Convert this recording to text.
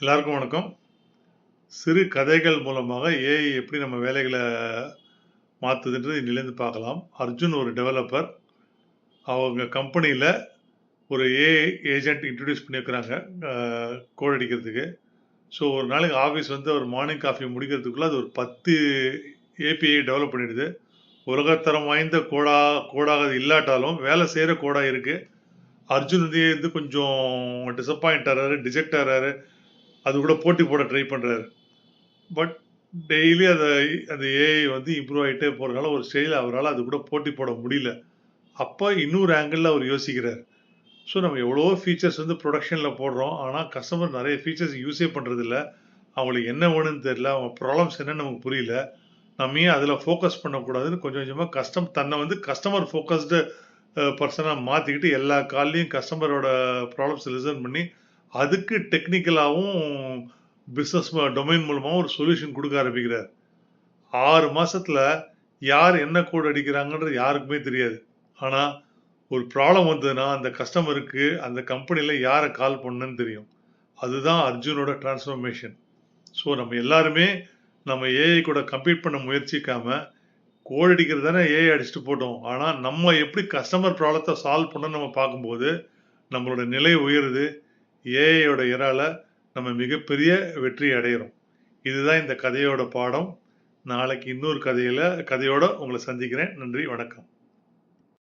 எல்லாருக்கும் வணக்கம். சிறு கதைகள் மூலமாக ஏஐ எப்படி நம்ம வேலைகள மாத்துதுன்றது இன்னிலேருந்து பார்க்கலாம். அர்ஜுன் ஒரு டெவலப்பர். அவங்க கம்பெனியில ஒரு ஏஐ ஏஜென்ட் இன்ட்ரோடியூஸ் பண்ணியிருக்கிறாங்க. அ கோட் அடிக்கிறதுக்கு. ஸோ ஒரு நாளைக்கு ஆஃபீஸ் வந்து அவர் மார்னிங் காஃபி முடிக்கிறதுக்குள்ள அது ஒரு 10 ஏபிஐ டெவலப் பண்ணிடுது. உலகத்தரம் வாய்ந்த கோடாக அது இல்லாட்டாலும் வேலை செய்ற கோடா இருக்கு. அர்ஜுன் வந்து கொஞ்சம் டிசப்பாயிண்ட் ஆறாரு, டிஜெக்ட் ஆறாரு. அது கூட போட்டி போட ட்ரை பண்றாரு. பட் டெய்லி அந்த ஏஐ வந்து இம்ப்ரூவ் ஆயிட்டே போறதுனால ஒரு ஸ்டேஜ்ல அவரால அது கூட போட்டி போட முடியல. அப்ப இன்னொரு ஆங்கிள்ல அவர் யோசிக்கிறார். ஸோ நம்ம எவ்வளவோ ஃபீச்சர்ஸ் வந்து புரொடக்ஷன்ல போடுறோம். ஆனா கஸ்டமர் நெறைய ஃபீச்சர்ஸ் யூஸே பண்றதில்ல. அவங்களுக்கு என்ன வேணும்னு தெரியல. அவங்க ப்ராப்ளம்ஸ் என்னன்னு நமக்கு புரியல. நம்ம ஏன் அதுல ஃபோக்கஸ் பண்ணக்கூடாதுன்னு கொஞ்சம் கொஞ்சமா தன்னை வந்து கஸ்டமர் ஃபோக்கஸ்டு பெர்சனா மாத்திக்கிட்டு எல்லா கால்லயும் கஸ்டமரோட ப்ராப்ளம்ஸ் லிசன் பண்ணி, அதுக்கு டெக்னிக்கலாவும் பிசினஸ் டொமைன் மூலமாவும் ஒரு சொல்யூஷன் குடுக்க ஆரம்பிக்கிறார். 6 மாசத்துல யார் என்ன கோட் அடிக்கிறாங்கன்றது யாருக்குமே தெரியாது. ஆனா, ஒரு ப்ராப்ளம் வந்ததுன்னா, அந்த கஸ்டமருக்கு அந்த கம்பெனில யார கால் பண்ணணும்னு தெரியும். அதுதான் அர்ஜுனோட டிரான்ஸ்ஃபர்மேஷன். ஸோ நம்ம எல்லாருமே நம்ம ஏஐ கூட கம்பீட் பண்ண முயற்சிக்காம, கோட் அடிக்கிறது தானே ஏஐ அடிச்சுட்டு போட்டோம். ஆனா, நம்ம எப்படி கஸ்டமர் ப்ராப்ளத்த சால்வ் பண்ணணும்னு நம்ம பார்க்கும்போது, நம்மளோட நிலை உயருது. ஏஐயோட எரால நம்ம மிகப்பெரிய வெற்றி அடையிறோம். இதுதான் இந்த கதையோட பாடம். நாளைக்கு இன்னொரு கதையோட உங்கள சந்திக்கிறேன். நன்றி, வணக்கம்.